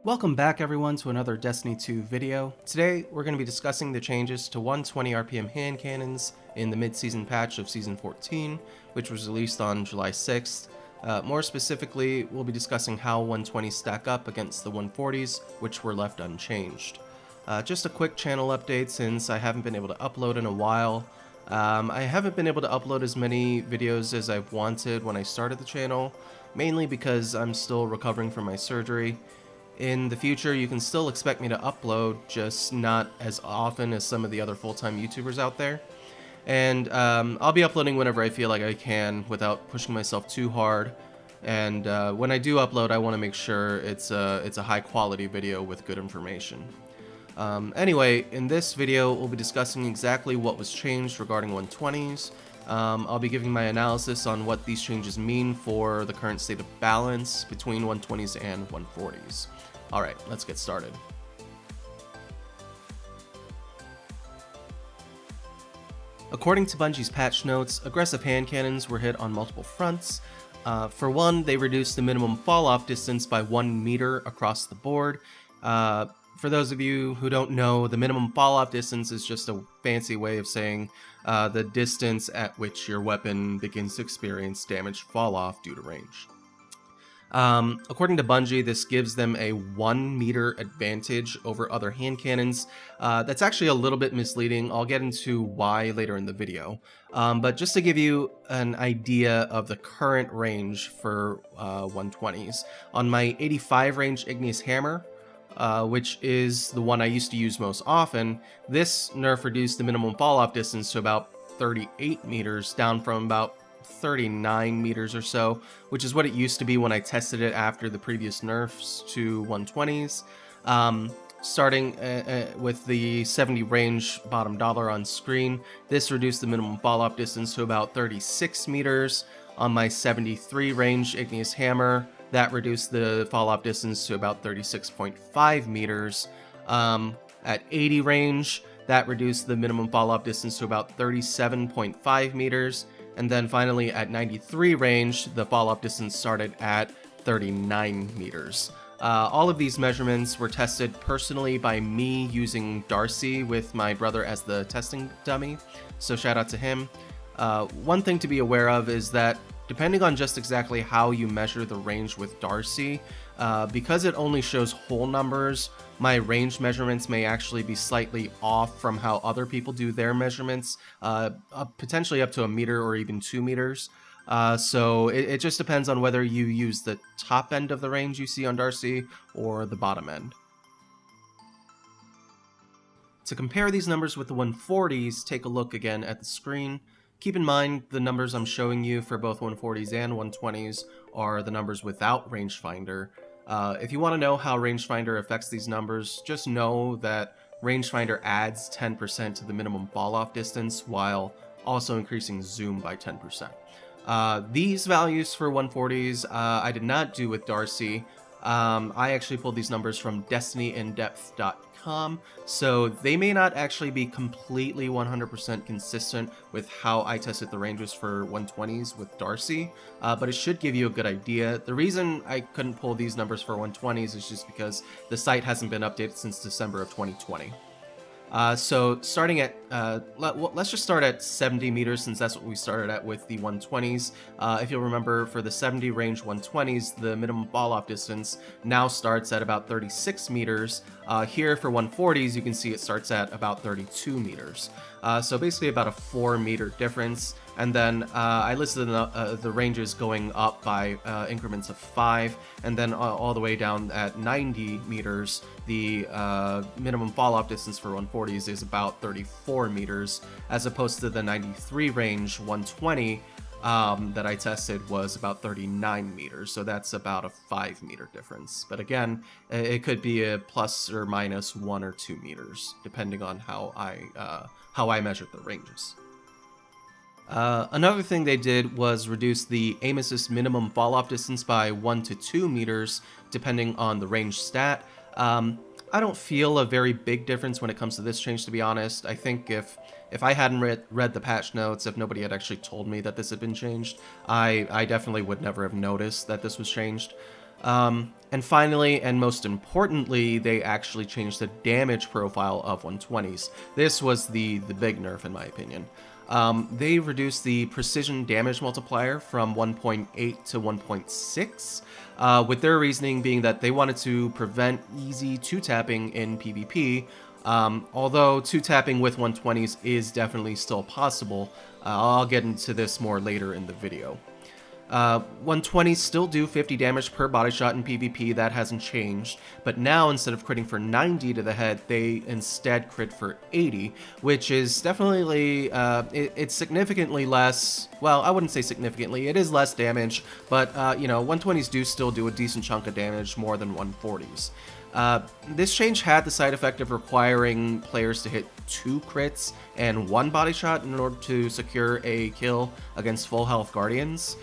Welcome back everyone to another Destiny 2 video. Today we're going to be discussing the changes to 120 RPM hand cannons in the mid-season patch of Season 14, which was released on July 6th. More specifically, we'll be discussing how 120s stack up against the 140s, which were left unchanged. Just a quick channel update since I haven't been able to upload in a while. I haven't been able to upload as many videos as I've wanted when I started the channel, mainly because I'm still recovering from my surgery. In the future, you can still expect me to upload, just not as often as some of the other full-time YouTubers out there. And I'll be uploading whenever I feel like I can without pushing myself too hard. And when I do upload, I want to make sure it's a high-quality video with good information. Anyway, in this video, we'll be discussing exactly what was changed regarding 120s. I'll be giving my analysis on what these changes mean for the current state of balance between 120s and 140s. Alright, let's get started. According to Bungie's patch notes, aggressive hand cannons were hit on multiple fronts. For one, they reduced the minimum fall-off distance by 1 meter across the board. For those of you who don't know, the minimum fall-off distance is just a fancy way of saying the distance at which your weapon begins to experience damage fall-off due to range. According to Bungie, this gives them a 1 meter advantage over other hand cannons. That's actually a little bit misleading. I'll get into why later in the video. But just to give you an idea of the current range for 120s, on my 85 range Igneous Hammer, which is the one I used to use most often, this nerf reduced the minimum fall-off distance to about 38 meters, down from about 39 meters or so, which is what it used to be when I tested it after the previous nerfs to 120s. Starting with the 70 range bottom dollar on screen, this reduced the minimum fall-off distance to about 36 meters. On my 73 range Igneous Hammer, that reduced the fall-off distance to about 36.5 meters. At 80 range, that reduced the minimum fall-off distance to about 37.5 meters. And then finally at 93 range, the fall-off distance started at 39 meters. All of these measurements were tested personally by me using Darcy with my brother as the testing dummy, so shout out to him. One thing to be aware of is that depending on just exactly how you measure the range with Darcy, because it only shows whole numbers, my range measurements may actually be slightly off from how other people do their measurements, potentially up to a meter or even 2 meters. So it just depends on whether you use the top end of the range you see on Darcy or the bottom end. To compare these numbers with the 140s, take a look again at the screen. Keep in mind the numbers I'm showing you for both 140s and 120s are the numbers without rangefinder. If you want to know how rangefinder affects these numbers, just know that rangefinder adds 10% to the minimum fall-off distance while also increasing zoom by 10%. These values for 140s I did not do with Darcy. I actually pulled these numbers from destinyindepth.com, so they may not actually be completely 100% consistent with how I tested the ranges for 120s with Darcy, but it should give you a good idea. The reason I couldn't pull these numbers for 120s is just because the site hasn't been updated since December of 2020. So starting at, let's just start at 70 meters since that's what we started at with the 120s. If you'll remember, for the 70 range 120s, the minimum fall-off distance now starts at about 36 meters. Here for 140s, you can see it starts at about 32 meters. So basically about a 4 meter difference. And then I listed the ranges going up by increments of 5, and then all the way down at 90 meters, the minimum fall-off distance for 140s is about 34 meters, as opposed to the 93 range 120 that I tested was about 39 meters, so that's about a 5 meter difference. But again, it could be a plus or minus 1 or 2 meters, depending on how I measured the ranges. Another thing they did was reduce the aim assist minimum fall-off distance by 1 to 2 meters, depending on the range stat. I don't feel a very big difference when it comes to this change, to be honest. I think if I hadn't read the patch notes, if nobody had actually told me that this had been changed, I definitely would never have noticed that this was changed. And finally, and most importantly, they actually changed the damage profile of 120s. This was the big nerf, in my opinion. They reduced the precision damage multiplier from 1.8 to 1.6, with their reasoning being that they wanted to prevent easy 2-tapping in PvP, although 2-tapping with 120s is definitely still possible. I'll get into this more later in the video. 120s still do 50 damage per body shot in PvP, that hasn't changed, but now instead of critting for 90 to the head, they instead crit for 80, which is definitely, it's significantly less, well, I wouldn't say significantly, it is less damage, but, you know, 120s do still do a decent chunk of damage, more than 140s. This change had the side effect of requiring players to hit 2 crits and 1 body shot in order to secure a kill against full health Guardians.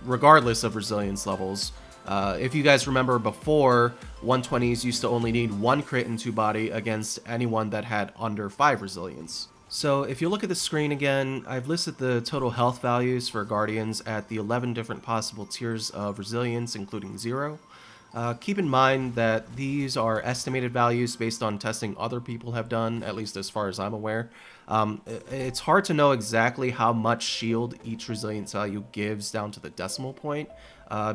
Regardless of resilience levels. If you guys remember before, 120s used to only need 1 crit and 2 body against anyone that had under 5 resilience. So if you look at the screen again, I've listed the total health values for Guardians at the 11 different possible tiers of resilience, including 0. Keep in mind that these are estimated values based on testing other people have done, at least as far as I'm aware. It's hard to know exactly how much shield each resilience value gives down to the decimal point,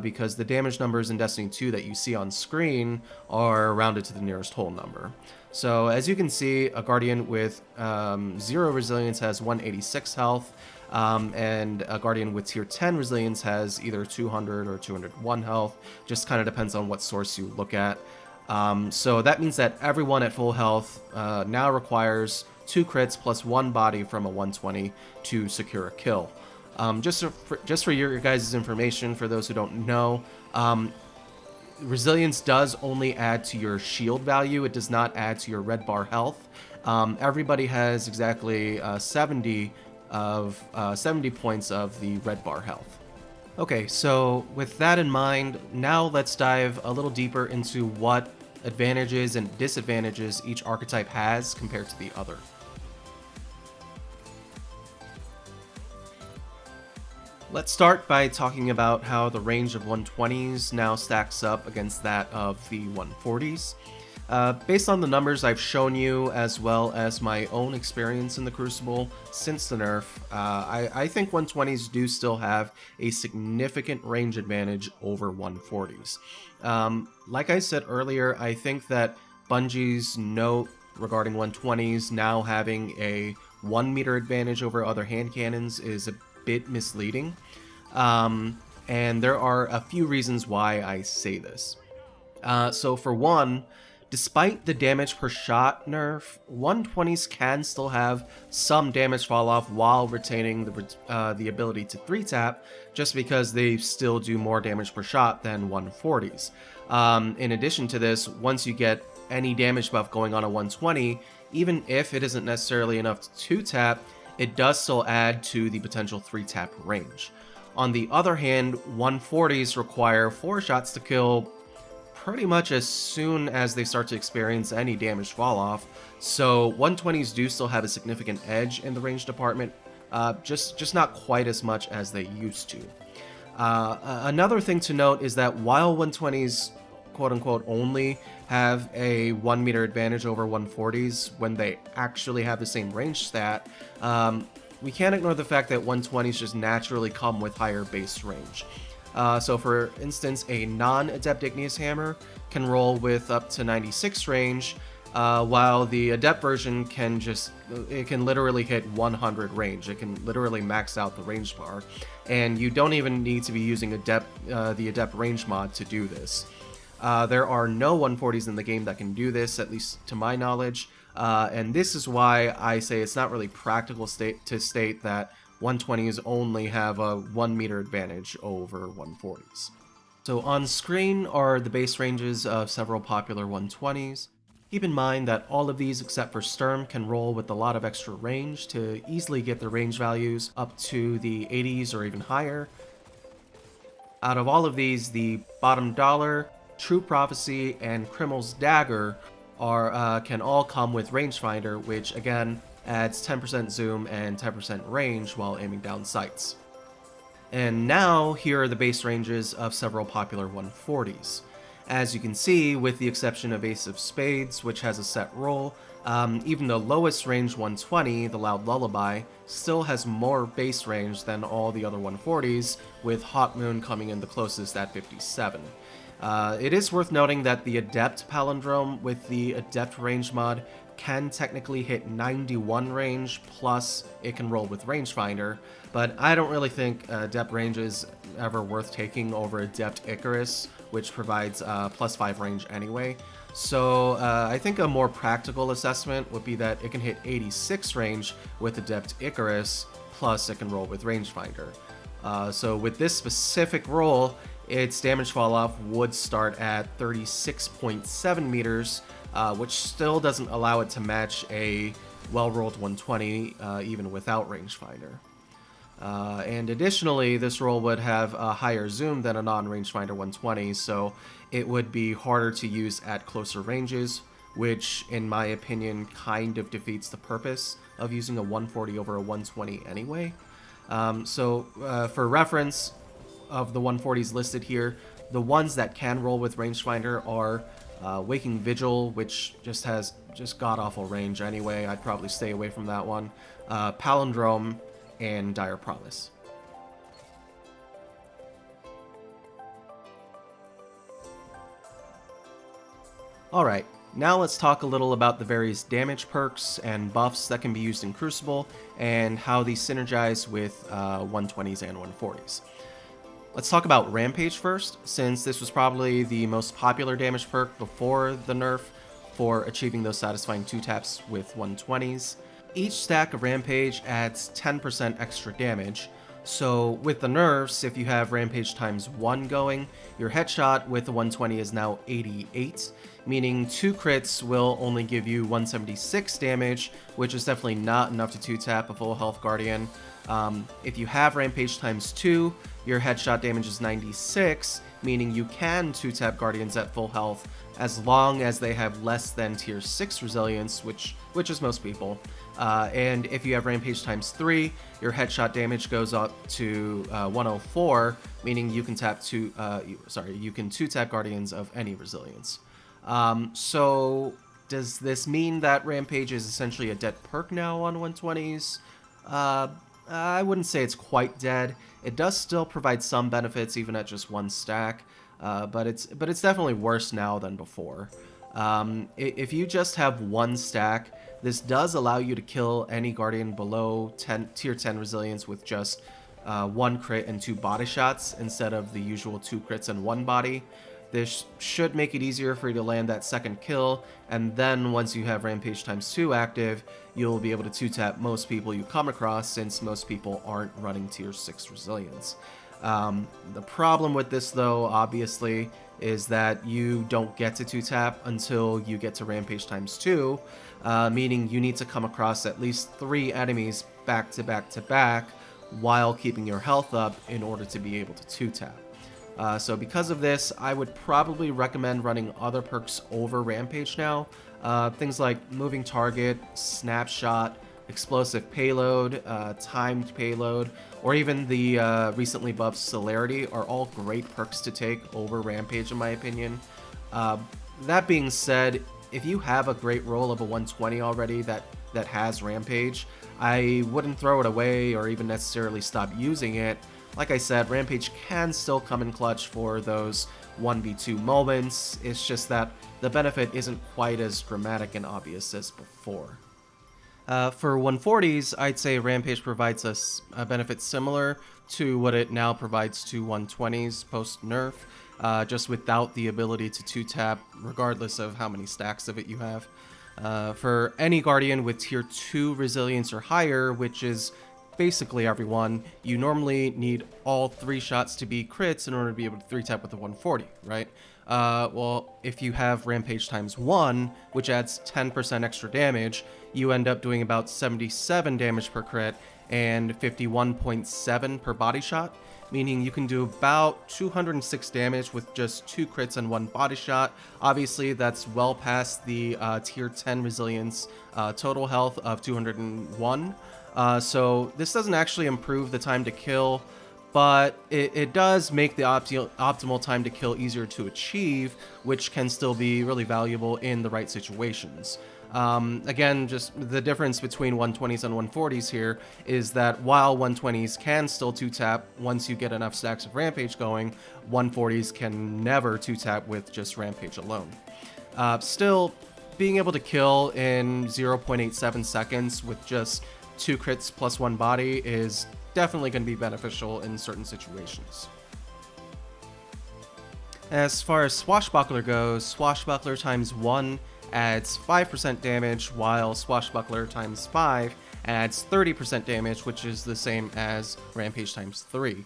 because the damage numbers in Destiny 2 that you see on screen are rounded to the nearest whole number. So as you can see, a Guardian with 0 resilience has 186 health, and a Guardian with tier 10 resilience has either 200 or 201 health, just kind of depends on what source you look at. So that means that everyone at full health now requires 2 crits plus 1 body from a 120 to secure a kill. Just for your guys' information, for those who don't know, resilience does only add to your shield value. It does not add to your red bar health. Everybody has exactly 70 points of the red bar health. Okay, so with that in mind, now let's dive a little deeper into what advantages and disadvantages each archetype has compared to the other. Let's start by talking about how the range of 120s now stacks up against that of the 140s. Based on the numbers I've shown you, as well as my own experience in the Crucible since the nerf, I think 120s do still have a significant range advantage over 140s. Like I said earlier, I think that Bungie's note regarding 120s now having a 1 meter advantage over other hand cannons is a bit misleading, and there are a few reasons why I say this. So for one, despite the damage per shot nerf, 120s can still have some damage fall off while retaining the ability to 3-tap, just because they still do more damage per shot than 140s. In addition to this, once you get any damage buff going on a 120, even if it isn't necessarily enough to 2-tap, it does still add to the potential 3-tap range. On the other hand, 140s require 4 shots to kill pretty much as soon as they start to experience any damage fall off, so 120s do still have a significant edge in the range department, just not quite as much as they used to. Another thing to note is that while 120s quote-unquote only have a 1 meter advantage over 140s when they actually have the same range stat, we can't ignore the fact that 120s just naturally come with higher base range. So for instance, a non-Adept Igneous Hammer can roll with up to 96 range, while the Adept version can literally hit 100 range. It can literally max out the range bar, and you don't even need to be using the Adept range mod to do this. There are no 140s in the game that can do this, at least to my knowledge, and this is why I say it's not really practical to state that 120s only have a 1 meter advantage over 140s. So on screen are the base ranges of several popular 120s. Keep in mind that all of these except for Sturm can roll with a lot of extra range to easily get their range values up to the 80s or even higher. Out of all of these, the Bottom Dollar, True Prophecy, and Criminal's Dagger can all come with Rangefinder, which again adds 10% zoom and 10% range while aiming down sights. And now, here are the base ranges of several popular 140s. As you can see, with the exception of Ace of Spades, which has a set roll, even the lowest range 120, the Loud Lullaby, still has more base range than all the other 140s, with Hot Moon coming in the closest at 57. It is worth noting that the Adept Palindrome with the Adept range mod can technically hit 91 range, plus it can roll with Rangefinder, but I don't really think Adept range is ever worth taking over Adept Icarus, which provides +5 range anyway. So I think a more practical assessment would be that it can hit 86 range with Adept Icarus, plus it can roll with Rangefinder. So with this specific roll, its damage falloff would start at 36.7 meters, which still doesn't allow it to match a well-rolled 120 even without Rangefinder. And additionally, this roll would have a higher zoom than a non-rangefinder 120, so it would be harder to use at closer ranges, which, in my opinion, kind of defeats the purpose of using a 140 over a 120 anyway. For reference, of the 140s listed here, the ones that can roll with rangefinder are Waking Vigil, which just has god-awful range anyway. I'd probably stay away from that one. Palindrome, and Dire Promise. Alright, now let's talk a little about the various damage perks and buffs that can be used in Crucible, and how these synergize with 120s and 140s. Let's talk about Rampage first, since this was probably the most popular damage perk before the nerf for achieving those satisfying 2-taps with 120s. Each stack of Rampage adds 10% extra damage, so with the nerfs, if you have Rampage times 1 going, your headshot with the 120 is now 88, meaning 2 crits will only give you 176 damage, which is definitely not enough to 2-tap a full health Guardian. If you have Rampage times 2, your headshot damage is 96, meaning you can 2-tap Guardians at full health as long as they have less than tier 6 resilience, which is most people. And if you have Rampage times 3, your headshot damage goes up to 104, meaning you can you can 2-tap Guardians of any resilience. So does this mean that Rampage is essentially a dead perk now on 120s? I wouldn't say it's quite dead. It does still provide some benefits even at just 1 stack, but it's definitely worse now than before. If you just have 1 stack, this does allow you to kill any Guardian below tier 10 resilience with just 1 crit and 2 body shots instead of the usual 2 crits and 1 body. This should make it easier for you to land that second kill, and then once you have Rampage times 2 active, you'll be able to 2-tap most people you come across, since most people aren't running tier 6 resilience. The problem with this, though, obviously, is that you don't get to 2-tap until you get to Rampage times 2, meaning you need to come across at least 3 enemies back to back to back while keeping your health up in order to be able to 2-tap. So because of this, I would probably recommend running other perks over Rampage now. Things like Moving Target, Snapshot, Explosive Payload, Timed Payload, or even the recently buffed Celerity are all great perks to take over Rampage in my opinion. That being said, if you have a great roll of a 120 already that has Rampage, I wouldn't throw it away or even necessarily stop using it. Like I said, Rampage can still come in clutch for those 1v2 moments. It's just that the benefit isn't quite as dramatic and obvious as before. For 140s, I'd say Rampage provides us a benefit similar to what it now provides to 120s post-nerf, just without the ability to 2-tap regardless of how many stacks of it you have. For any Guardian with tier 2 resilience or higher, which is basically everyone, you normally need all 3 shots to be crits in order to be able to 3-tap with the 140, right? Well, if you have Rampage times 1, which adds 10% extra damage, you end up doing about 77 damage per crit and 51.7 per body shot, meaning you can do about 206 damage with just 2 crits and 1 body shot. Obviously, that's well past the tier 10 resilience total health of 201. So this doesn't actually improve the time to kill, but it does make the optimal time to kill easier to achieve, which can still be really valuable in the right situations. Again, just the difference between 120s and 140s here is that while 120s can still 2-tap once you get enough stacks of Rampage going, 140s can never 2-tap with just Rampage alone. Still, being able to kill in 0.87 seconds with just 2 crits plus 1 body is definitely going to be beneficial in certain situations. As far as Swashbuckler goes, Swashbuckler times 1 adds 5% damage, while Swashbuckler times 5 adds 30% damage, which is the same as Rampage times 3.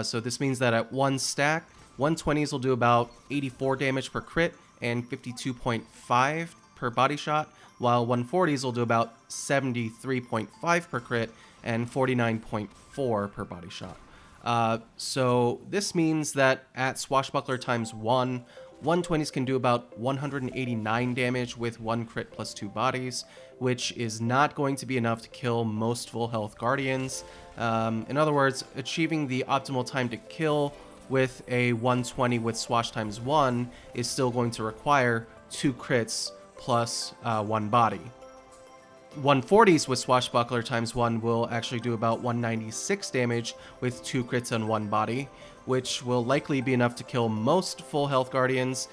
So this means that at 1 stack, 120s will do about 84 damage per crit and 52.5 per body shot, while 140s will do about 73.5 per crit and 49.4 per body shot. So this means that at Swashbuckler times 1, 120s can do about 189 damage with 1 crit plus 2 bodies, which is not going to be enough to kill most full health Guardians. In other words, achieving the optimal time to kill with a 120 with Swash times 1 is still going to require 2 crits plus 1 body. 140s with Swashbuckler times 1 will actually do about 196 damage with 2 crits and 1 body, which will likely be enough to kill most full health Guardians,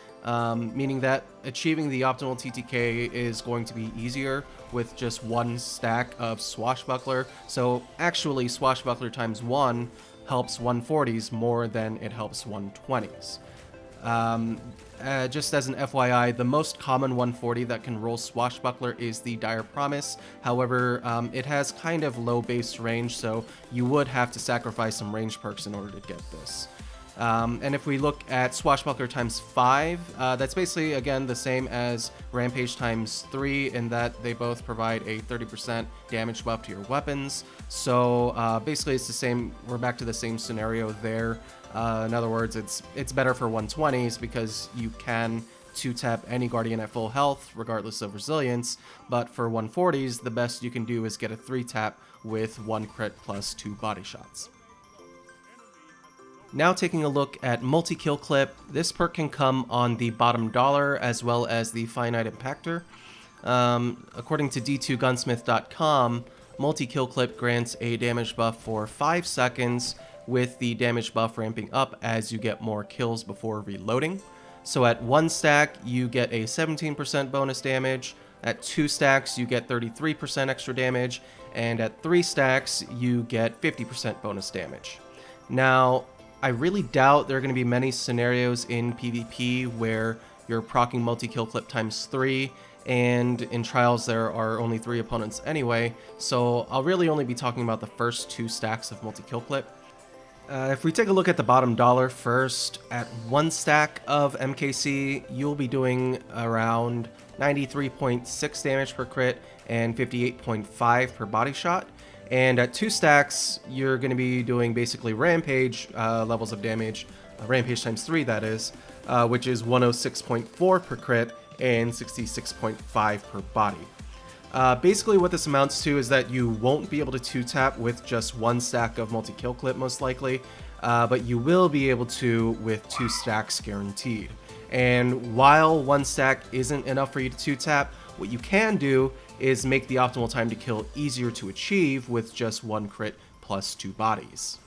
meaning that achieving the optimal TTK is going to be easier with just 1 stack of Swashbuckler. So actually Swashbuckler times 1 helps 140s more than it helps 120s. Just as an FYI, the most common 140 that can roll Swashbuckler is the Dire Promise. However, it has kind of low base range, so you would have to sacrifice some range perks in order to get this. And if we look at Swashbuckler times 5, that's basically, again, the same as Rampage times 3 in that they both provide a 30% damage buff to your weapons. So basically it's the same, we're back to the same scenario there. In other words, it's better for 120s because you can 2-tap any Guardian at full health regardless of resilience, but for 140s, the best you can do is get a 3-tap with 1 crit plus 2 body shots. Now taking a look at Multi-Kill Clip, this perk can come on the bottom dollar as well as the Finite Impactor. According to d2gunsmith.com, Multi-Kill Clip grants a damage buff for 5 seconds, with the damage buff ramping up as you get more kills before reloading. So at 1 stack, you get a 17% bonus damage, at 2 stacks, you get 33% extra damage, and at 3 stacks, you get 50% bonus damage. Now, I really doubt there are going to be many scenarios in PvP where you're proccing Multi-Kill Clip times 3, and in Trials there are only 3 opponents anyway, so I'll really only be talking about the first 2 stacks of Multi-Kill Clip. If we take a look at the bottom dollar first, at 1 stack of MKC, you'll be doing around 93.6 damage per crit and 58.5 per body shot. And at 2 stacks, you're going to be doing basically Rampage levels of damage, Rampage times 3 that is, which is 106.4 per crit and 66.5 per body. Basically what this amounts to is that you won't be able to 2-tap with just 1 stack of Multi-Kill Clip most likely, but you will be able to with 2 stacks guaranteed. And while 1 stack isn't enough for you to 2-tap, what you can do is make the optimal time to kill easier to achieve with just 1 crit plus 2 bodies.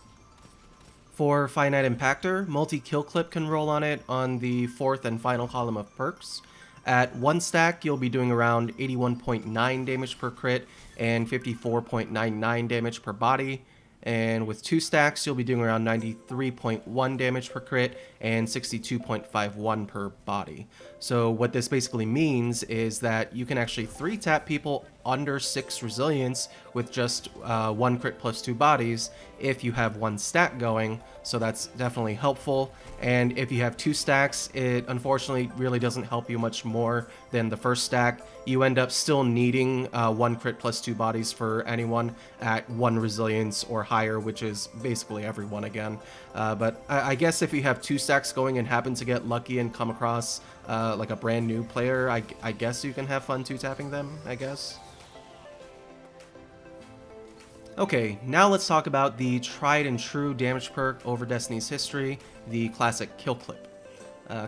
For Finite Impactor, Multi-Kill Clip can roll on it on the 4th and final column of perks. At 1 stack, you'll be doing around 81.9 damage per crit and 54.99 damage per body. And with 2 stacks, you'll be doing around 93.1 damage per crit and 62.51 per body. So what this basically means is that you can actually 3-tap people under 6 resilience with just 1 crit plus 2 bodies if you have 1 stack going, so that's definitely helpful. And if you have 2 stacks, it unfortunately really doesn't help you much more than the first stack. You end up still needing 1 crit plus 2 bodies for anyone at 1 resilience or higher, which is basically everyone again. But I guess if you have 2 stacks going and happen to get lucky and come across like a brand new player, I guess you can have fun 2-tapping them, I guess. Okay, now let's talk about the tried and true damage perk over Destiny's history, the classic Kill Clip.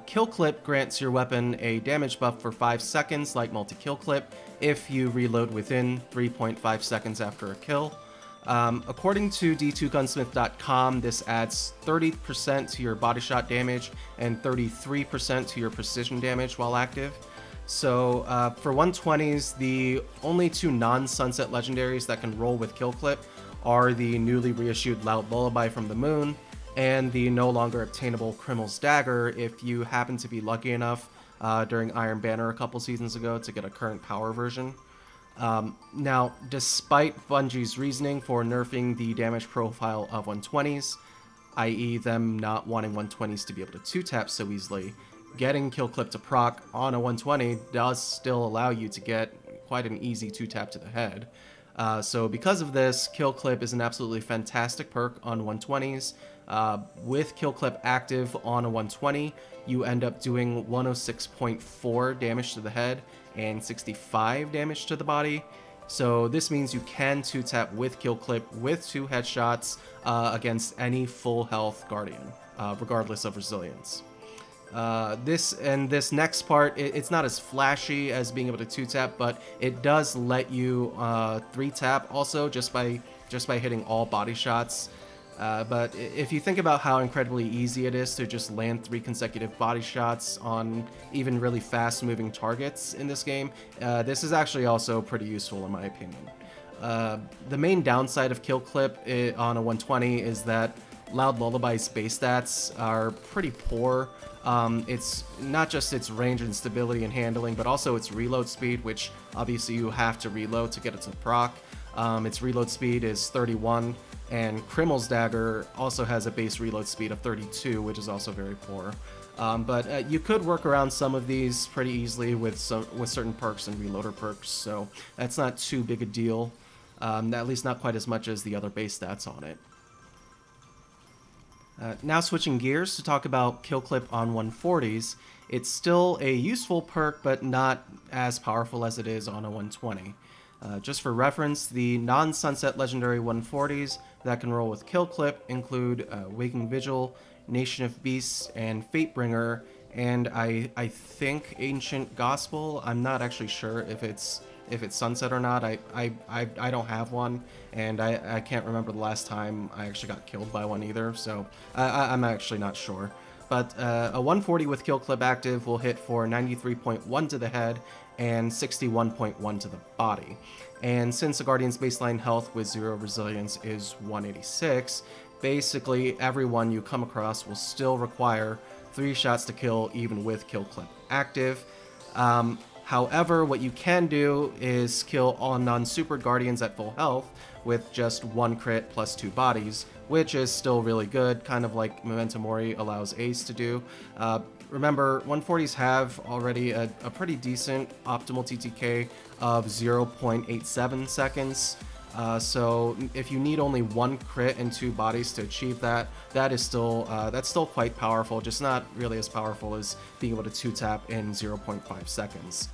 Kill Clip grants your weapon a damage buff for 5 seconds like Multikill Clip if you reload within 3.5 seconds after a kill. According to d2gunsmith.com, this adds 30% to your body shot damage and 33% to your precision damage while active. So for 120s, the only two non-sunset legendaries that can roll with Kill Clip are the newly reissued Loud Lullaby from the Moon and the no longer obtainable Criminal's Dagger if you happen to be lucky enough during Iron Banner a couple seasons ago to get a current power version. Now, despite Bungie's reasoning for nerfing the damage profile of 120s, i.e. them not wanting 120s to be able to 2-tap so easily, getting Kill Clip to proc on a 120 does still allow you to get quite an easy 2-tap to the head. So because of this, Kill Clip is an absolutely fantastic perk on 120s. With Kill Clip active on a 120, you end up doing 106.4 damage to the head and 65 damage to the body. So this means you can 2-tap with Kill Clip with 2 headshots against any full health Guardian, regardless of resilience. This next part, it's not as flashy as being able to 2-tap, but it does let you 3-tap also just by hitting all body shots. But if you think about how incredibly easy it is to just land 3 consecutive body shots on even really fast moving targets in this game, this is actually also pretty useful in my opinion. The main downside of Kill Clip on a 120 is that Loud Lullaby's base stats are pretty poor. It's not just its range and stability and handling, but also its reload speed, which obviously you have to reload to get it to proc. Its reload speed is 31, and Criminal's Dagger also has a base reload speed of 32, which is also very poor. But you could work around some of these pretty easily with certain perks and reloader perks, so that's not too big a deal. At least not quite as much as the other base stats on it. Now switching gears to talk about Kill Clip on 140s, it's still a useful perk, but not as powerful as it is on a 120. Just for reference, the non-sunset legendary 140s that can roll with Kill Clip include Waking Vigil, Nation of Beasts, and Fatebringer, and I think Ancient Gospel. I'm not actually sure if it's sunset or not. I don't have one, and I can't remember the last time I actually got killed by one either, so I'm actually not sure. But a 140 with Kill Clip active will hit for 93.1 to the head and 61.1 to the body. And since the Guardian's baseline health with 0 resilience is 186, basically everyone you come across will still require 3 shots to kill even with Kill Clip active. However, what you can do is kill all non-super Guardians at full health with just 1 crit plus 2 bodies, which is still really good, kind of like Memento Mori allows Ace to do. Remember, 140s have already a pretty decent optimal TTK of 0.87 seconds. So if you need only 1 crit and 2 bodies to achieve that, that's still quite powerful, just not really as powerful as being able to 2-tap in 0.5 seconds.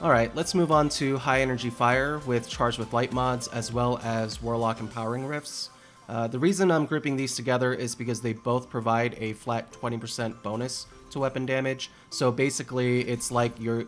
Alright, let's move on to High Energy Fire with Charged with Light mods, as well as Warlock Empowering Rifts. The reason I'm grouping these together is because they both provide a flat 20% bonus to weapon damage, so basically it's like you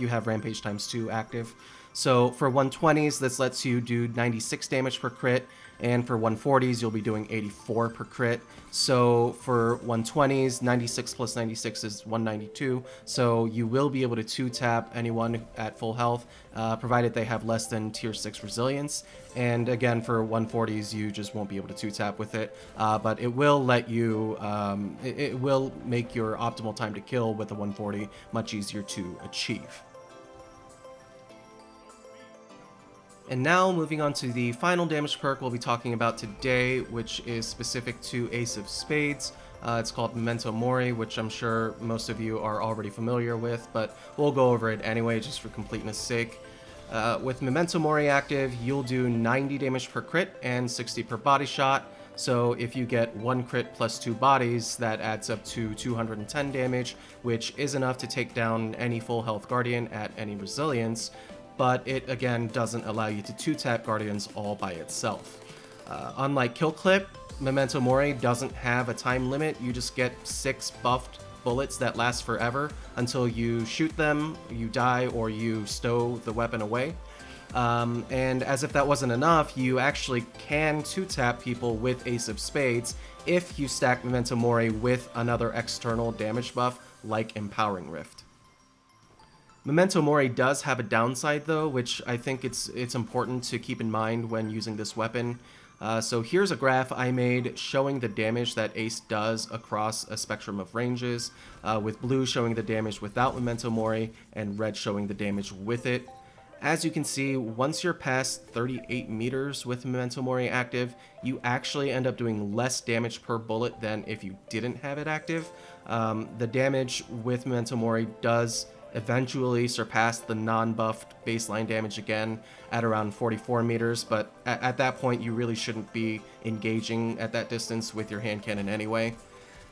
have Rampage ×2 active. So for 120s, this lets you do 96 damage per crit, and for 140s, you'll be doing 84 per crit. So for 120s, 96 plus 96 is 192, so you will be able to 2-tap anyone at full health, provided they have less than tier 6 resilience. And again, for 140s, you just won't be able to 2-tap with it, but it will let you, it will make your optimal time to kill with a 140 much easier to achieve. And now, moving on to the final damage perk we'll be talking about today, which is specific to Ace of Spades. It's called Memento Mori, which I'm sure most of you are already familiar with, but we'll go over it anyway, just for completeness sake. With Memento Mori active, you'll do 90 damage per crit and 60 per body shot. So if you get 1 crit plus 2 bodies, that adds up to 210 damage, which is enough to take down any full health Guardian at any resilience. but it again doesn't allow you to 2-tap Guardians all by itself. Unlike Kill Clip, Memento Mori doesn't have a time limit. You just get 6 buffed bullets that last forever until you shoot them, you die, or you stow the weapon away. And as if that wasn't enough, you actually can 2-tap people with Ace of Spades if you stack Memento Mori with another external damage buff like Empowering Rift. Memento Mori does have a downside though, which I think it's important to keep in mind when using this weapon. So here's a graph I made showing the damage that Ace does across a spectrum of ranges, with blue showing the damage without Memento Mori and red showing the damage with it. As you can see, once you're past 38 meters with Memento Mori active, you actually end up doing less damage per bullet than if you didn't have it active. The damage with Memento Mori does eventually surpass the non-buffed baseline damage again at around 44 meters, but at that point you really shouldn't be engaging at that distance with your hand cannon anyway.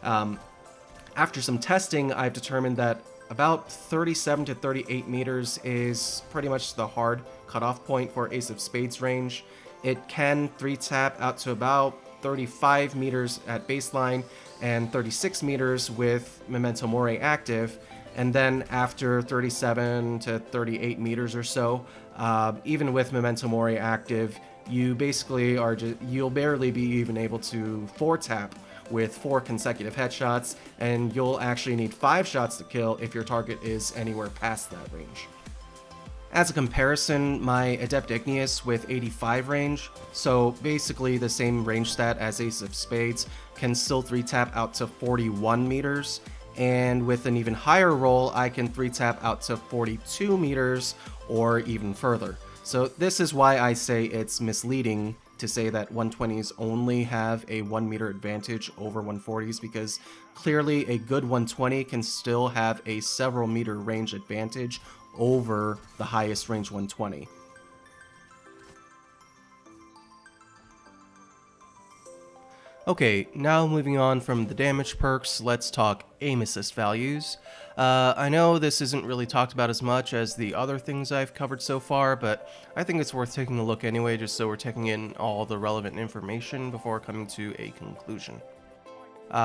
After some testing, I've determined that about 37 to 38 meters is pretty much the hard cutoff point for Ace of Spades range. It can 3-tap out to about 35 meters at baseline and 36 meters with Memento Mori active. And then after 37 to 38 meters or so, even with Memento Mori active, you basically you'll barely be even able to 4-tap with 4 consecutive headshots, and you'll actually need 5 shots to kill if your target is anywhere past that range. As a comparison, my Adept Igneous with 85 range, so basically the same range stat as Ace of Spades, can still 3-tap out to 41 meters, and with an even higher roll, I can 3-tap out to 42 meters or even further. So this is why I say it's misleading to say that 120s only have a 1 meter advantage over 140s, because clearly a good 120 can still have a several meter range advantage over the highest range 120. Okay, now moving on from the damage perks, let's talk aim assist values. I know this isn't really talked about as much as the other things I've covered so far, but I think it's worth taking a look anyway, just so we're taking in all the relevant information before coming to a conclusion.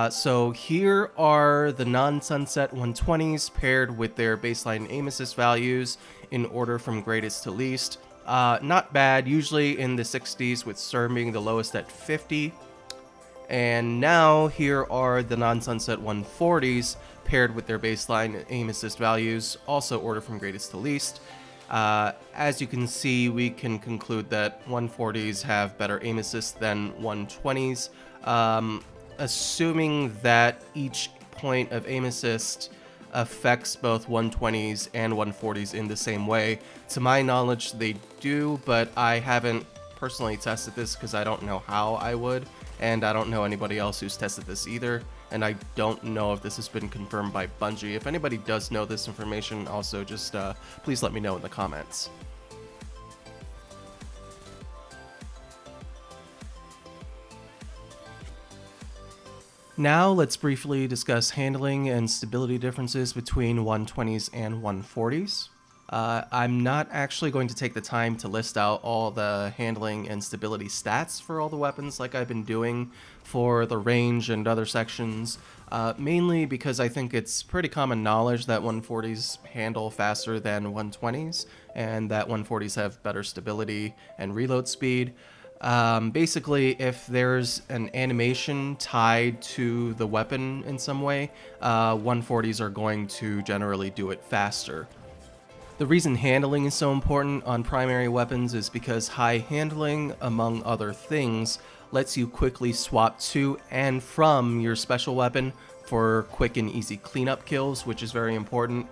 So here are the non-sunset 120s paired with their baseline aim assist values in order from greatest to least. Not bad, usually in the 60s, with CERN being the lowest at 50. And now here are the non-sunset 140s paired with their baseline aim assist values, also order from greatest to least. As you can see, we can conclude that 140s have better aim assist than 120s, assuming that each point of aim assist affects both 120s and 140s in the same way. To my knowledge, they do, but I haven't personally tested this because I don't know how I would. And I don't know anybody else who's tested this either, and I don't know if this has been confirmed by Bungie. If anybody does know this information, also just please let me know in the comments. Now let's briefly discuss handling and stability differences between 120s and 140s. I'm not actually going to take the time to list out all the handling and stability stats for all the weapons like I've been doing for the range and other sections, mainly because I think it's pretty common knowledge that 140s handle faster than 120s, and that 140s have better stability and reload speed. Basically, if there's an animation tied to the weapon in some way, 140s are going to generally do it faster. The reason handling is so important on primary weapons is because high handling, among other things, lets you quickly swap to and from your special weapon for quick and easy cleanup kills, which is very important.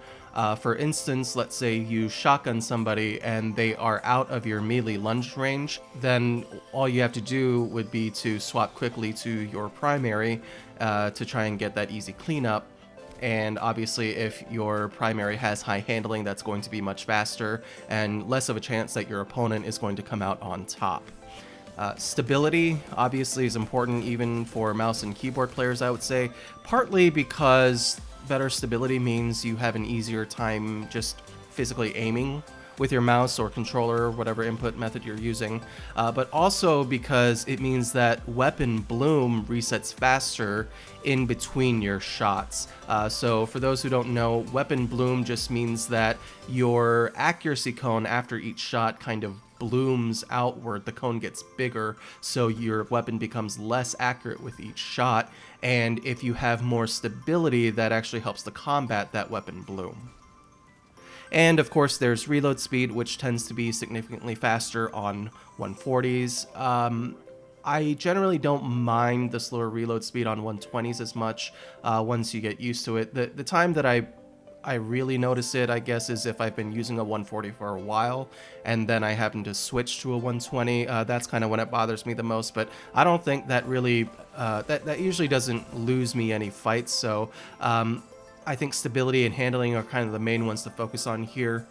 For instance, let's say you shotgun somebody and they are out of your melee lunge range, then all you have to do would be to swap quickly to your primary to try and get that easy cleanup. And obviously, if your primary has high handling, that's going to be much faster and less of a chance that your opponent is going to come out on top. Stability obviously is important even for mouse and keyboard players, I would say, partly because better stability means you have an easier time just physically aiming with your mouse or controller, whatever input method you're using, but also because it means that weapon bloom resets faster in between your shots. So for those who don't know, weapon bloom just means that your accuracy cone after each shot kind of blooms outward. The cone gets bigger, so your weapon becomes less accurate with each shot, and if you have more stability, that actually helps to combat that weapon bloom. And of course there's reload speed, which tends to be significantly faster on 140s. I generally don't mind the slower reload speed on 120s as much once you get used to it. The time that I really notice it, I guess, is if I've been using a 140 for a while and then I happen to switch to a 120. That's kind of when it bothers me the most, but I don't think that really, that usually doesn't lose me any fights. So I think stability and handling are kind of the main ones to focus on here.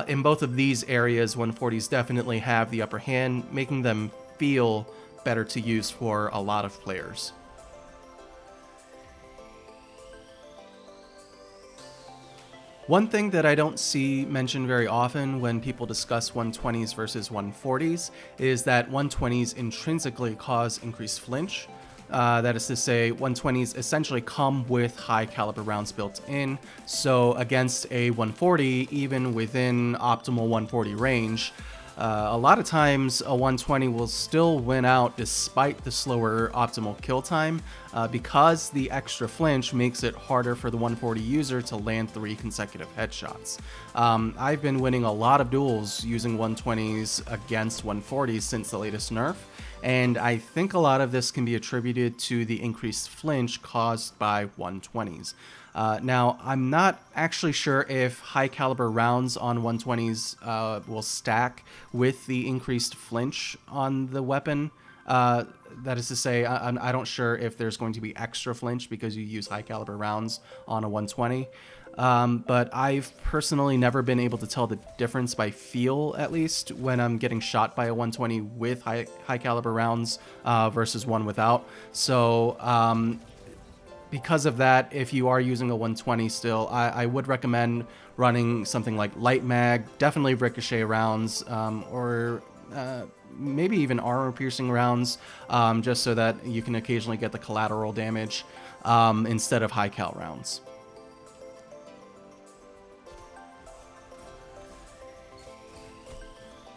In both of these areas, 140s definitely have the upper hand, making them feel better to use for a lot of players. One thing that I don't see mentioned very often when people discuss 120s versus 140s is that 120s intrinsically cause increased flinch. That is to say, 120s essentially come with high caliber rounds built in, so against a 140, even within optimal 140 range, a lot of times a 120 will still win out despite the slower optimal kill time, because the extra flinch makes it harder for the 140 user to land 3 consecutive headshots. I've been winning a lot of duels using 120s against 140s since the latest nerf, and I think a lot of this can be attributed to the increased flinch caused by 120s. Now, I'm not actually sure if high caliber rounds on 120s will stack with the increased flinch on the weapon. That is to say, I don't sure if there's going to be extra flinch because you use high caliber rounds on a 120. But I've personally never been able to tell the difference by feel, at least, when I'm getting shot by a 120 with high caliber rounds versus one without. So because of that, if you are using a 120 still, I would recommend running something like light mag, definitely ricochet rounds, or maybe even armor piercing rounds, just so that you can occasionally get the collateral damage instead of high cal rounds.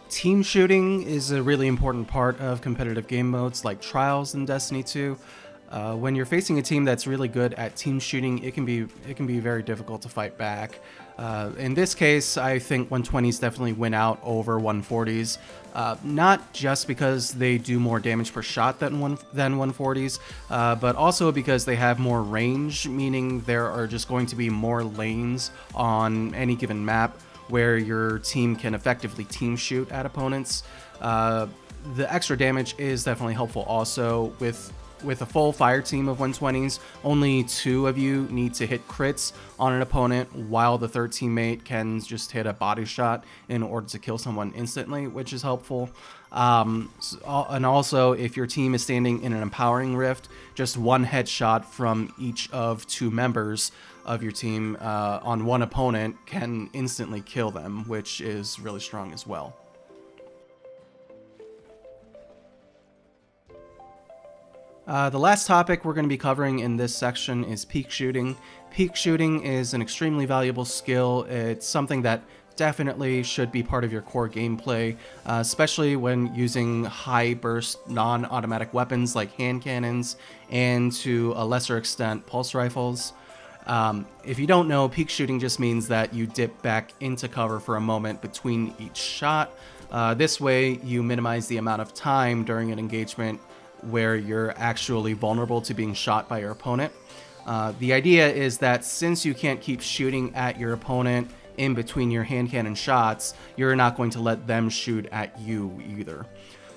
Team shooting is a really important part of competitive game modes like Trials in Destiny 2. When you're facing a team that's really good at team shooting, it can be very difficult to fight back. In this case, I think 120s definitely win out over 140s, not just because they do more damage per shot than 140s, but also because they have more range, meaning there are just going to be more lanes on any given map where your team can effectively team shoot at opponents. The extra damage is definitely helpful also. With a full fire team of 120s, only 2 of you need to hit crits on an opponent, while the third teammate can just hit a body shot in order to kill someone instantly, which is helpful. And also, if your team is standing in an empowering rift, just 1 headshot from each of 2 members of your team on one opponent can instantly kill them, which is really strong as well. The last topic we're going to be covering in this section is Peekshooting. Peekshooting is an extremely valuable skill. It's something that definitely should be part of your core gameplay, especially when using high burst non-automatic weapons like hand cannons and, to a lesser extent, pulse rifles. If you don't know, Peekshooting just means that you dip back into cover for a moment between each shot. This way you minimize the amount of time during an engagement where you're actually vulnerable to being shot by your opponent. The idea is that since you can't keep shooting at your opponent in between your hand cannon shots, you're not going to let them shoot at you either.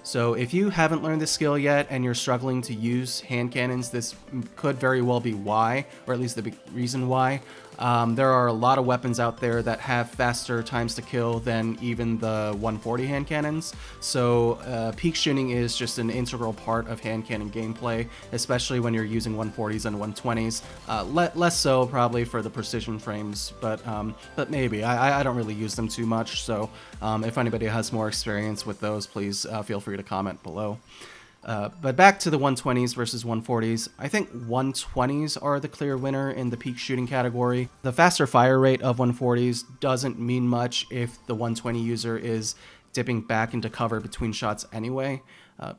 So if you haven't learned this skill yet and you're struggling to use hand cannons, this could very well be why, or at least the big reason why. There are a lot of weapons out there that have faster times to kill than even the 140 hand cannons, so Peekshooting is just an integral part of hand cannon gameplay, especially when you're using 140s and 120s. Less so probably for the precision frames, but maybe. I don't really use them too much, so if anybody has more experience with those, please feel free to comment below. But back to the 120s versus 140s, I think 120s are the clear winner in the Peekshooting category. The faster fire rate of 140s doesn't mean much if the 120 user is dipping back into cover between shots anyway.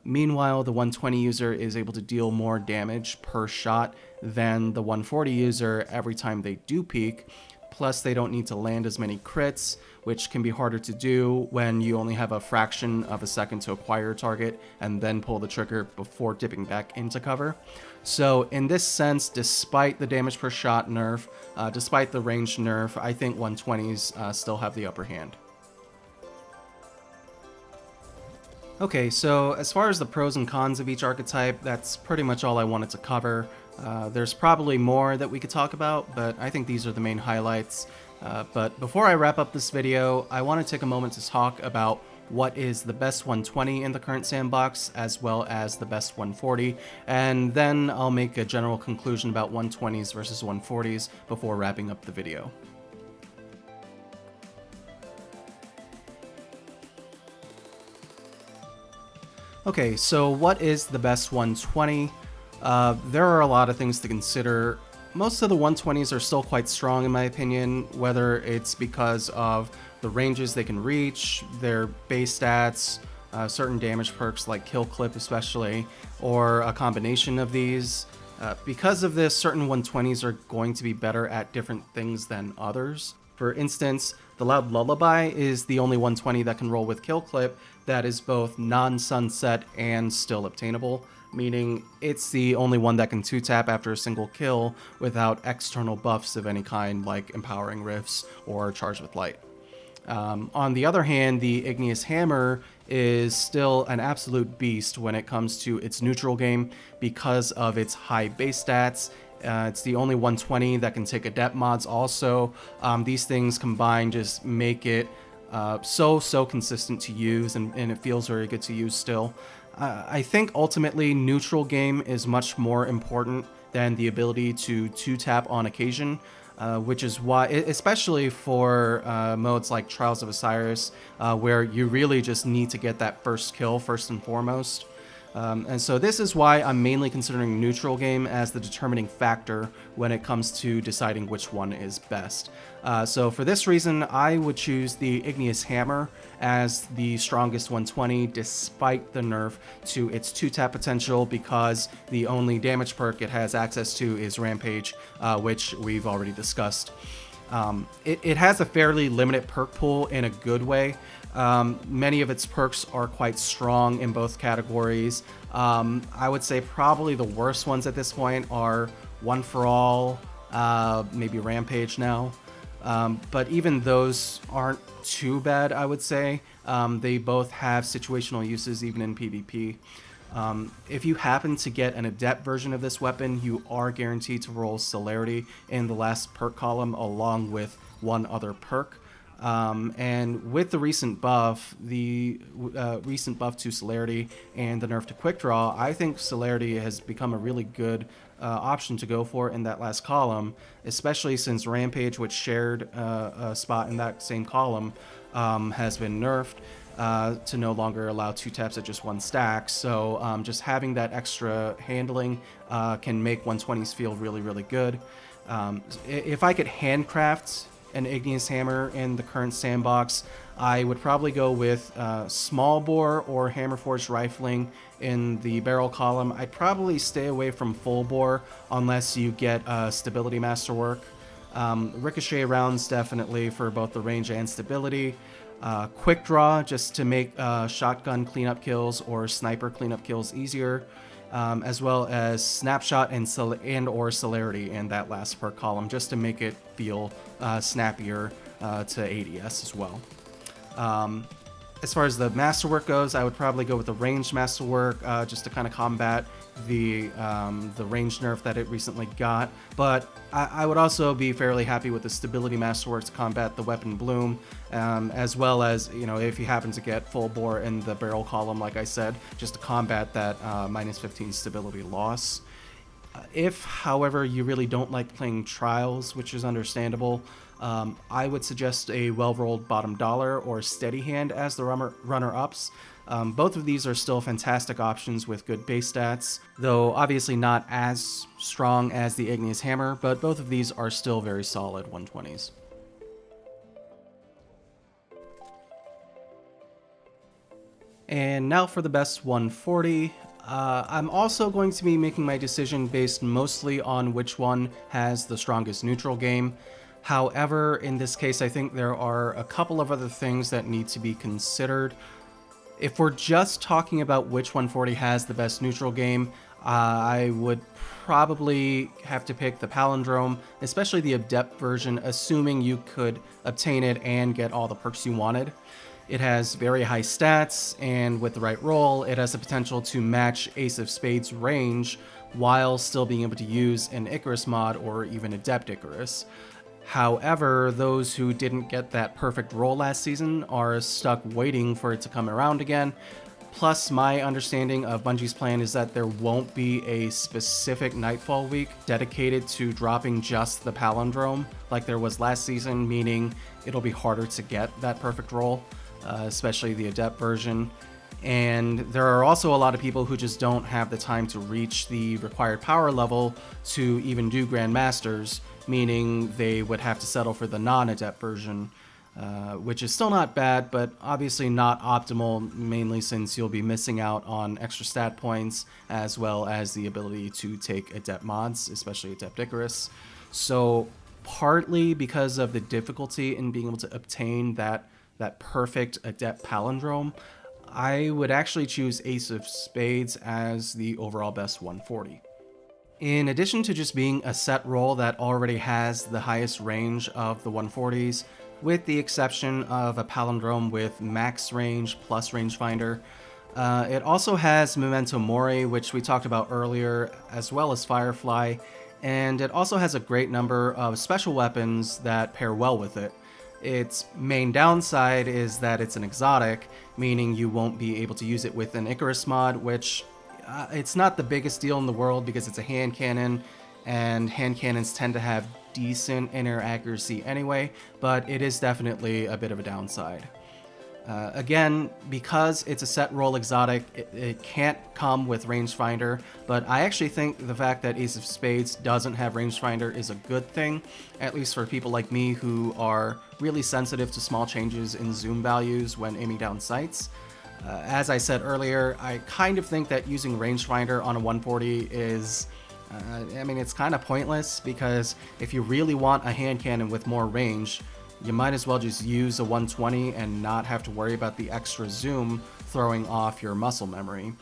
Meanwhile, the 120 user is able to deal more damage per shot than the 140 user every time they do peek. Plus, they don't need to land as many crits, which can be harder to do when you only have a fraction of a second to acquire a target and then pull the trigger before dipping back into cover. So in this sense, despite the damage per shot nerf, despite the range nerf, I think 120s still have the upper hand. Okay, so as far as the pros and cons of each archetype, that's pretty much all I wanted to cover. There's probably more that we could talk about, but I think these are the main highlights. But before I wrap up this video, I want to take a moment to talk about what is the best 120 in the current sandbox, as well as the best 140, and then I'll make a general conclusion about 120s versus 140s before wrapping up the video. Okay, so what is the best 120? There are a lot of things to consider. Most of the 120s are still quite strong in my opinion, whether it's because of the ranges they can reach, their base stats, certain damage perks like kill clip especially, or a combination of these. Because of this, certain 120s are going to be better at different things than others. For instance, the Loud Lullaby is the only 120 that can roll with kill clip that is both non-sunset and still obtainable, meaning it's the only one that can 2-tap after a single kill without external buffs of any kind like Empowering Rifts or Charge with Light. On the other hand, the Igneous Hammer is still an absolute beast when it comes to its neutral game because of its high base stats. It's the only 120 that can take adept mods also. These things combined just make it so consistent to use, and it feels very good to use still. I think ultimately neutral game is much more important than the ability to 2-tap on occasion, which is why, especially for modes like Trials of Osiris, where you really just need to get that first kill first and foremost. And so this is why I'm mainly considering neutral game as the determining factor when it comes to deciding which one is best. So for this reason, I would choose the Igneous Hammer as the strongest 120 despite the nerf to its 2-tap potential, because the only damage perk it has access to is Rampage, which we've already discussed. It has a fairly limited perk pool in a good way. Many of its perks are quite strong in both categories. I would say probably the worst ones at this point are One for All, maybe Rampage now. But even those aren't too bad, I would say. They both have situational uses even in PvP. If you happen to get an adept version of this weapon, you are guaranteed to roll Celerity in the last perk column along with one other perk. And with the recent buff, recent buff to Celerity and the nerf to Quick Draw, I think Celerity has become a really good option to go for in that last column, especially since Rampage, which shared a spot in that same column, has been nerfed to no longer allow 2 taps at just 1 stack. So just having that extra handling can make 120s feel really good. If I could handcraft an Igneous Hammer in the current sandbox, I would probably go with small bore or hammer forged rifling in the barrel column. I'd probably stay away from full bore unless you get stability masterwork. Ricochet rounds definitely for both the range and stability. Quick draw just to make shotgun cleanup kills or sniper cleanup kills easier, as well as snapshot and or celerity in that last perk column just to make it feel snappier to ADS as well. As far as the masterwork goes, I would probably go with the ranged masterwork, just to kind of combat the range nerf that it recently got. But I would also be fairly happy with the stability masterwork to combat the weapon bloom, as well as, you know, if you happen to get full bore in the barrel column, like I said, just to combat that minus 15 stability loss. If, however, you really don't like playing trials, which is understandable, I would suggest a well-rolled bottom dollar or steady hand as the runner-ups. Both of these are still fantastic options with good base stats, though obviously not as strong as the Igneous Hammer, but both of these are still very solid 120s. And now for the best 140. I'm also going to be making my decision based mostly on which one has the strongest neutral game. However, in this case, I think there are a couple of other things that need to be considered. If we're just talking about which 140 has the best neutral game, I would probably have to pick the Palindrome, especially the Adept version, assuming you could obtain it and get all the perks you wanted. It has very high stats, and with the right roll, it has the potential to match Ace of Spades range while still being able to use an Icarus mod or even Adept Icarus. However, those who didn't get that perfect roll last season are stuck waiting for it to come around again. Plus, my understanding of Bungie's plan is that there won't be a specific Nightfall week dedicated to dropping just the Palindrome like there was last season, meaning it'll be harder to get that perfect roll. Especially the Adept version. And there are also a lot of people who just don't have the time to reach the required power level to even do Grandmasters, meaning they would have to settle for the non-Adept version, which is still not bad, but obviously not optimal, mainly since you'll be missing out on extra stat points, as well as the ability to take Adept mods, especially Adept Icarus. So partly because of the difficulty in being able to obtain that perfect Adept Palindrome, I would actually choose Ace of Spades as the overall best 140. In addition to just being a set roll that already has the highest range of the 140s, with the exception of a Palindrome with max range plus rangefinder, it also has Memento Mori, which we talked about earlier, as well as Firefly, and it also has a great number of special weapons that pair well with it. Its main downside is that it's an exotic, meaning you won't be able to use it with an Icarus mod, which it's not the biggest deal in the world because it's a hand cannon, and hand cannons tend to have decent inner accuracy anyway, but it is definitely a bit of a downside. Again, because it's a set roll exotic, it can't come with rangefinder, but I actually think the fact that Ace of Spades doesn't have rangefinder is a good thing, at least for people like me who are really sensitive to small changes in zoom values when aiming down sights. As I said earlier, I kind of think that using rangefinder on a 140 is, it's kind of pointless, because if you really want a hand cannon with more range, you might as well just use a 120 and not have to worry about the extra zoom throwing off your muscle memory.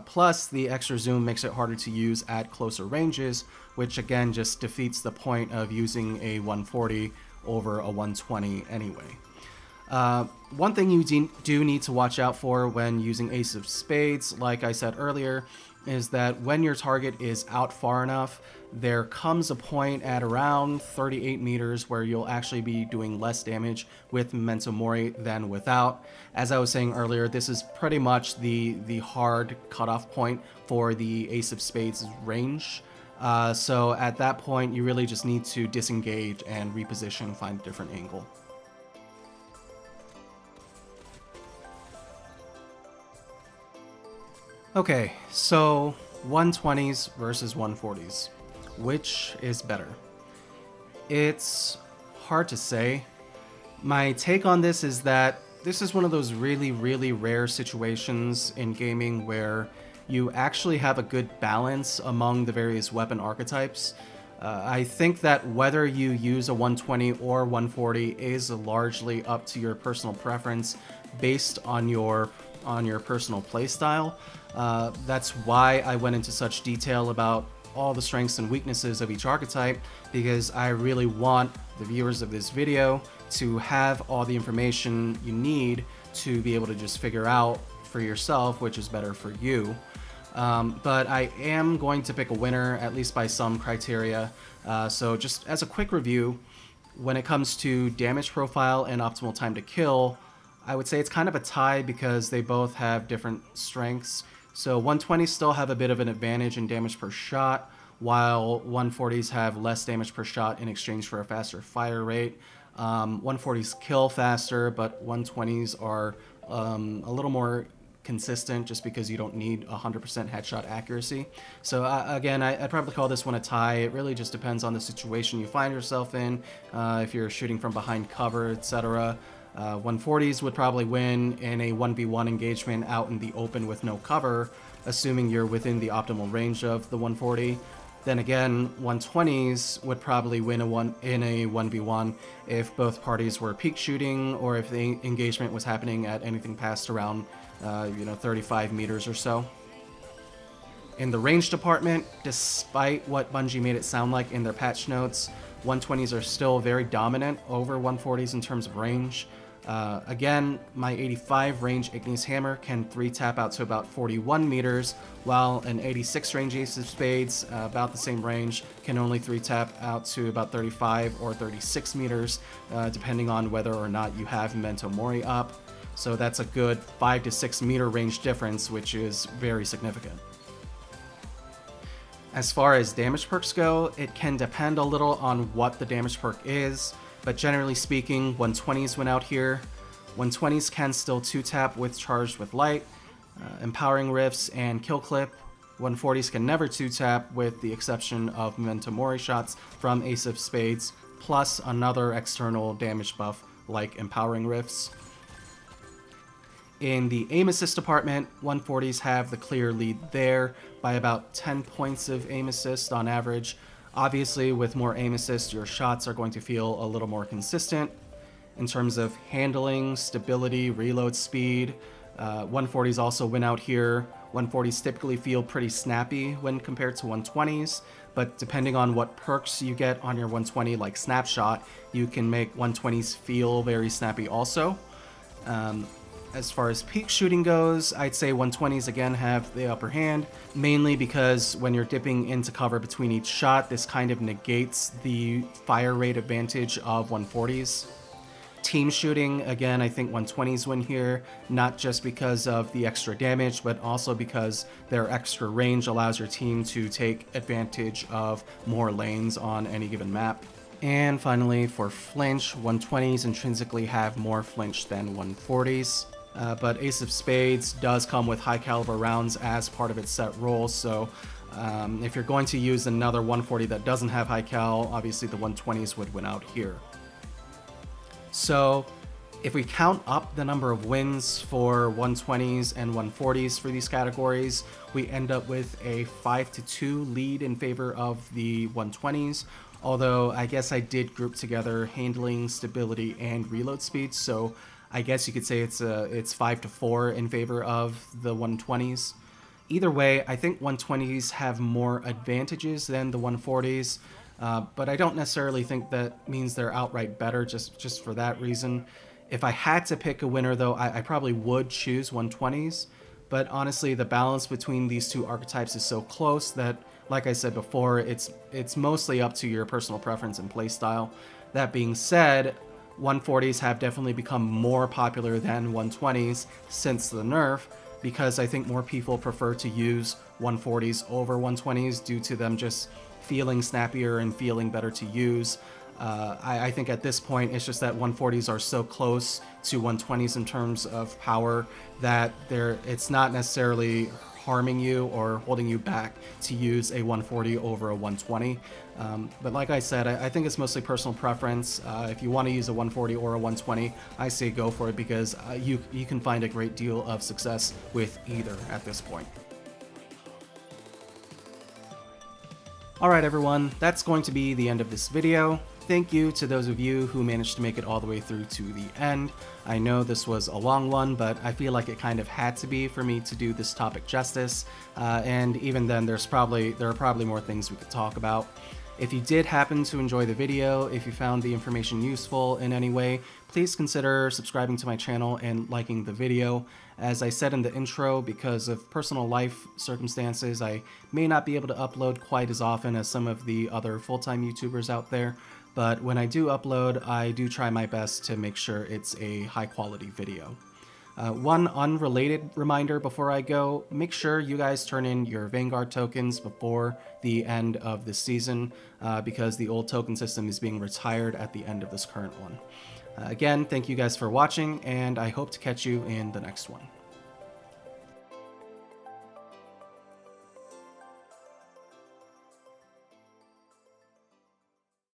Plus, the extra zoom makes it harder to use at closer ranges, which again just defeats the point of using a 140 over a 120 anyway. One thing you do need to watch out for when using Ace of Spades, like I said earlier, is that when your target is out far enough, there comes a point at around 38 meters where you'll actually be doing less damage with Memento Mori than without. As I was saying earlier, this is pretty much the hard cutoff point for the Ace of Spades range. So at that point, you really just need to disengage and reposition, find a different angle. Okay, so 120s versus 140s. Which is better? It's hard to say. My take on this is that this is one of those really, really rare situations in gaming where you actually have a good balance among the various weapon archetypes. I think that whether you use a 120 or 140 is largely up to your personal preference based on your personal playstyle. That's why I went into such detail about all the strengths and weaknesses of each archetype, because I really want the viewers of this video to have all the information you need to be able to just figure out for yourself which is better for you. But I am going to pick a winner, at least by some criteria. So just as a quick review, when it comes to damage profile and optimal time to kill, I would say it's kind of a tie because they both have different strengths. So 120s still have a bit of an advantage in damage per shot, while 140s have less damage per shot in exchange for a faster fire rate. 140s kill faster, but 120s are a little more consistent just because you don't need 100% headshot accuracy. So again, I'd probably call this one a tie. It really just depends on the situation you find yourself in, if you're shooting from behind cover, etc. 140s would probably win in a 1v1 engagement out in the open with no cover, assuming you're within the optimal range of the 140. Then again, 120s would probably win in a 1v1 if both parties were peek shooting or if the engagement was happening at anything past around 35 meters or so. In the range department, despite what Bungie made it sound like in their patch notes, 120s are still very dominant over 140s in terms of range. Again, my 85 range Ignis Hammer can 3-tap out to about 41 meters, while an 86 range Ace of Spades, about the same range, can only 3-tap out to about 35 or 36 meters, depending on whether or not you have Memento Mori up. So that's a good 5 to 6 meter range difference, which is very significant. As far as damage perks go, it can depend a little on what the damage perk is, but generally speaking, 120s went out here. 120s can still 2-tap with Charged with Light, Empowering Rifts, and Kill Clip. 140s can never 2-tap with the exception of Memento Mori shots from Ace of Spades, plus another external damage buff like Empowering Rifts. In the aim assist department, 140s have the clear lead there by about 10 points of aim assist on average. Obviously, with more aim assist, your shots are going to feel a little more consistent. In terms of handling, stability, reload speed, 140s also win out here. 140s typically feel pretty snappy when compared to 120s, but depending on what perks you get on your 120, like Snapshot, you can make 120s feel very snappy also. As far as peek shooting goes, I'd say 120s again have the upper hand, mainly because when you're dipping into cover between each shot, this kind of negates the fire rate advantage of 140s. Team shooting, again, I think 120s win here, not just because of the extra damage, but also because their extra range allows your team to take advantage of more lanes on any given map. And finally, for flinch, 120s intrinsically have more flinch than 140s. But Ace of Spades does come with high caliber rounds as part of its set role, so if you're going to use another 140 that doesn't have high cal, obviously the 120s would win out here. So if we count up the number of wins for 120s and 140s for these categories, we end up with a 5-2 lead in favor of the 120s, although I guess I did group together handling, stability, and reload speed, so I guess you could say it's 5-4 in favor of the 120s. Either way, I think 120s have more advantages than the 140s, but I don't necessarily think that means they're outright better just for that reason. If I had to pick a winner, though, I probably would choose 120s, but honestly, the balance between these two archetypes is so close that, like I said before, it's mostly up to your personal preference and playstyle. That being said, 140s have definitely become more popular than 120s since the nerf, because I think more people prefer to use 140s over 120s due to them just feeling snappier and feeling better to use. I think at this point it's just that 140s are so close to 120s in terms of power that it's not necessarily harming you or holding you back to use a 140 over a 120. But like I said, I think it's mostly personal preference. If you want to use a 140 or a 120, I say go for it because you can find a great deal of success with either at this point. Alright everyone, that's going to be the end of this video. Thank you to those of you who managed to make it all the way through to the end. I know this was a long one, but I feel like it kind of had to be for me to do this topic justice. And even then, there are probably more things we could talk about. If you did happen to enjoy the video, if you found the information useful in any way, please consider subscribing to my channel and liking the video. As I said in the intro, because of personal life circumstances, I may not be able to upload quite as often as some of the other full-time YouTubers out there, but when I do upload, I do try my best to make sure it's a high-quality video. One unrelated reminder before I go, make sure you guys turn in your Vanguard tokens before the end of this season, because the old token system is being retired at the end of this current one. Again, thank you guys for watching, and I hope to catch you in the next one.